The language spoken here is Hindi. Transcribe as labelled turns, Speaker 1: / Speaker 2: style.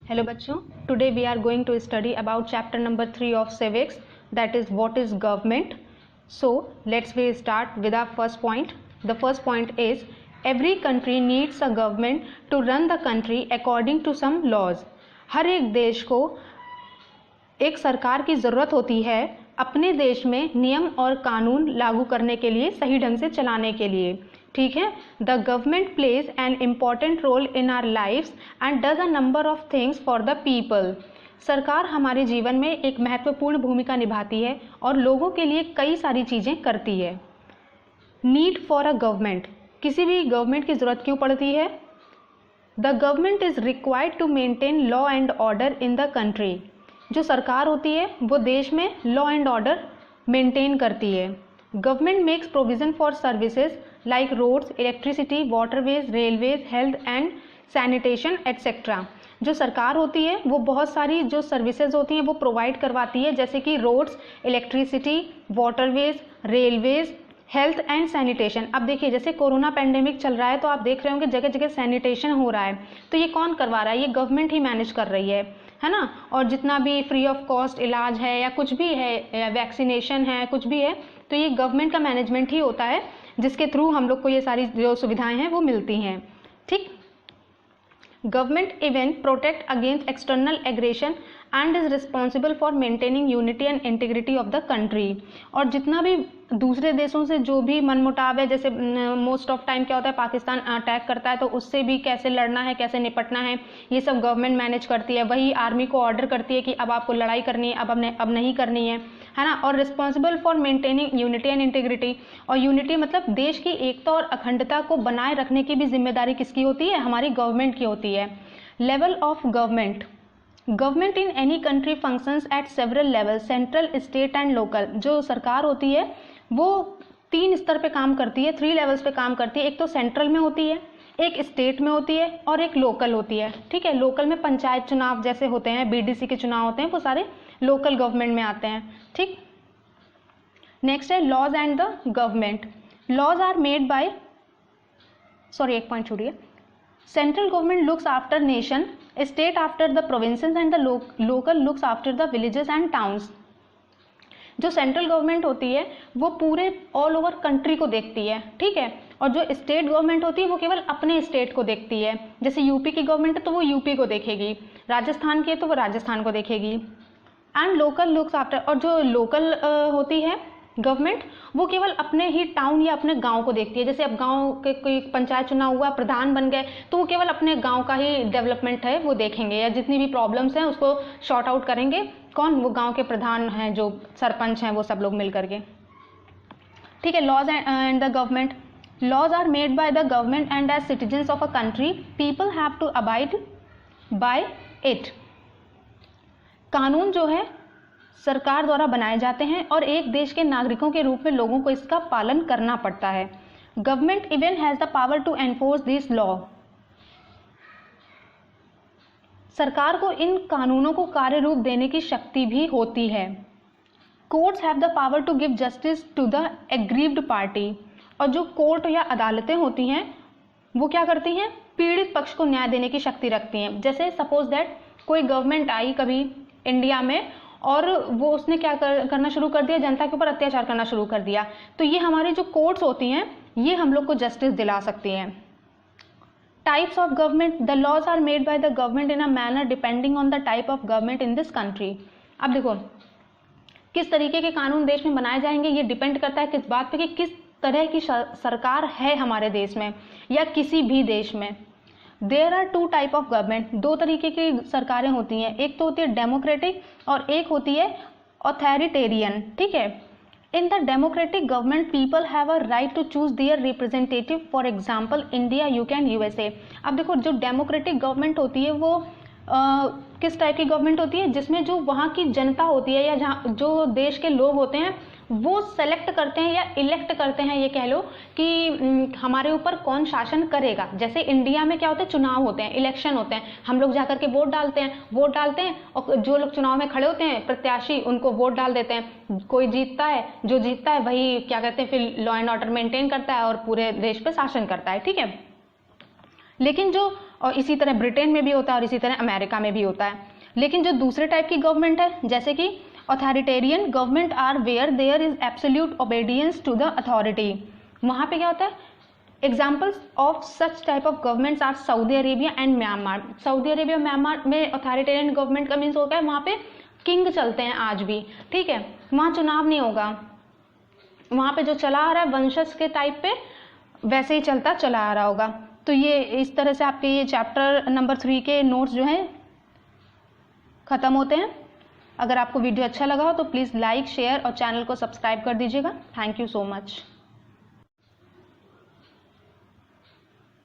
Speaker 1: Hello बच्चों, today we are going to study about chapter number 3 of civics, that is what is government. So let's we start with our first point. The first point is every country needs a government to run the country according to some laws. हर एक देश को एक सरकार की ज़रूरत होती है अपने देश में नियम और कानून लागू करने के लिए, सही ढंग से चलाने के लिए। ठीक है। The government plays an important role in our lifes and does a number of things for the people. सरकार हमारे जीवन में एक महत्वपूर्ण भूमिका निभाती है और लोगों के लिए कई सारी चीज़ें करती है। नीड फॉर अ गवर्नमेंट, किसी भी गवर्नमेंट की ज़रूरत क्यों पड़ती है? The government is required to maintain law and order in the country. जो सरकार होती है वो देश में लॉ एंड ऑर्डर मेंटेन करती है। Government makes provision for services like roads, electricity, waterways, railways, health and sanitation etcetera. जो सरकार होती है वो बहुत सारी जो सर्विसेज होती हैं वो प्रोवाइड करवाती है, जैसे कि roads, electricity, waterways, railways, health and sanitation. अब देखिए जैसे कोरोना पेंडेमिक चल रहा है तो आप देख रहे होंगे जगह जगह सैनिटेशन हो रहा है, तो ये कौन करवा रहा है? ये गवर्नमेंट ही मैनेज कर रही है ना। और जितना भी फ्री ऑफ कॉस्ट इलाज है या कुछ भी है, वैक्सीनेशन है, कुछ भी है, तो ये गवर्नमेंट का मैनेजमेंट ही होता है जिसके थ्रू हम लोग को ये सारी जो सुविधाएं हैं वो मिलती हैं। ठीक। Government even protect against external aggression and is responsible for maintaining unity and integrity of the country. और जितना भी दूसरे देशों से जो भी मनमुटाव है, जैसे मोस्ट ऑफ टाइम क्या होता है पाकिस्तान अटैक करता है तो उससे भी कैसे लड़ना है, कैसे निपटना है, ये सब गवर्नमेंट मैनेज करती है। वही आर्मी को ऑर्डर करती है कि अब आपको लड़ाई करनी है, अब नहीं करनी है ना। और responsible for maintaining unity and integrity, और यूनिटी मतलब देश की एकता और अखंडता को बनाए रखने की भी जिम्मेदारी किसकी होती है? हमारी गवर्नमेंट की होती है। Level of government, government in any country functions eight several level, central, state and local. जो सरकार होती है वो 3 स्तर पे काम करती है, 3 लेवल्स पे काम करती है। एक तो सेंट्रल में होती है, एक स्टेट में होती है और एक लोकल होती है। ठीक है। लोकल में पंचायत चुनाव जैसे होते हैं, बीडीसी के चुनाव होते हैं, वो सारे लोकल गवर्नमेंट में आते हैं। ठीक। नेक्स्ट है laws and the government. Laws are made by, sorry एक पॉइंट छूटिए। Central government looks after nation, state after the provinces and the local looks after the villages and towns. जो सेंट्रल गवर्नमेंट होती है वो पूरे ऑल ओवर कंट्री को देखती है। ठीक है। और जो स्टेट गवर्नमेंट होती है वो केवल अपने स्टेट को देखती है। जैसे यूपी की गवर्नमेंट है तो वो यूपी को देखेगी, राजस्थान की है तो वो राजस्थान को देखेगी। एंड लोकल लुक्स आफ्टर, और जो लोकल होती है गवर्नमेंट वो केवल अपने ही टाउन या अपने गांव को देखती है। जैसे अब गांव के कोई पंचायत चुनाव हुआ, प्रधान बन गए, तो वो केवल अपने गांव का ही डेवलपमेंट है वो देखेंगे, या जितनी भी प्रॉब्लम्स हैं उसको शॉर्ट आउट करेंगे। कौन? वो गांव के प्रधान हैं, जो सरपंच हैं, वो सब लोग मिल करके। ठीक है। Laws and the government, laws are made by the government and as citizens of a country people have to abide by it. कानून जो है सरकार द्वारा बनाए जाते हैं और एक देश के नागरिकों के रूप में लोगों को इसका पालन करना पड़ता है। Government even has the power to enforce this law. सरकार को इन कानूनों को कार्य रूप देने की शक्ति भी होती है। Courts have the power to give justice to the aggrieved party. और जो कोर्ट या अदालतें होती हैं वो क्या करती हैं? पीड़ित पक्ष को न्याय देने की शक्ति रखती हैं। जैसे सपोज दैट कोई गवर्नमेंट आई कभी इंडिया में और वो उसने क्या करना शुरू कर दिया? जनता के ऊपर अत्याचार करना शुरू कर दिया, तो ये हमारी जो कोर्ट्स होती हैं ये हम लोग को जस्टिस दिला सकती हैं। Types of government, the laws are made by the government in a manner depending on the type of government in this country. अब देखो किस तरीके के कानून देश में बनाए जाएंगे ये डिपेंड करता है किस बात पे कि किस तरह की सरकार है हमारे देश में या किसी भी देश में। There are 2 type of government, 2 तरीके की सरकारें होती हैं। एक तो होती है डेमोक्रेटिक और एक होती है ऑथोरिटेरियन। ठीक है। In the democratic government people have a right to choose their representative, for example India, UK and USA. अब देखो जो डेमोक्रेटिक गवर्नमेंट होती है वो किस टाइप की गवर्नमेंट होती है? जिसमें जो वहाँ की जनता होती है या जहाँ जो देश के लोग होते हैं वो सेलेक्ट करते हैं या इलेक्ट करते हैं, ये कह लो कि हमारे ऊपर कौन शासन करेगा। जैसे इंडिया में क्या होता है? चुनाव होते हैं, इलेक्शन होते हैं, हम लोग जाकर के वोट डालते हैं और जो लोग चुनाव में खड़े होते हैं प्रत्याशी उनको वोट डाल देते हैं। कोई जीतता है, जो जीतता है वही क्या कहते हैं फिर लॉ एंड ऑर्डर मेंटेन करता है और पूरे देश पे शासन करता है। ठीक है। लेकिन जो और इसी तरह ब्रिटेन में भी होता है और इसी तरह अमेरिका में भी होता है। लेकिन जो दूसरे टाइप की गवर्नमेंट है, जैसे कि authoritarian government are where there is absolute obedience to the authority, वहाँ पे क्या होता है, examples of such type of governments are Saudi Arabia and Myanmar. Saudi Arabia Myanmar में ऑथोरिटेरियन गवर्नमेंट का मीन्स होता है वहाँ पे किंग चलते हैं आज भी, ठीक है, वहाँ चुनाव नहीं होगा, वहाँ पे जो चला आ रहा है वंशज के टाइप पे वैसे ही चलता चला आ रहा होगा। तो ये इस तरह से आपके ये चैप्टर नंबर 3 के नोट्स जो हैं ख़त्म होते हैं। अगर आपको वीडियो अच्छा लगा हो तो प्लीज़ लाइक, शेयर और चैनल को सब्सक्राइब कर दीजिएगा। Thank you so much.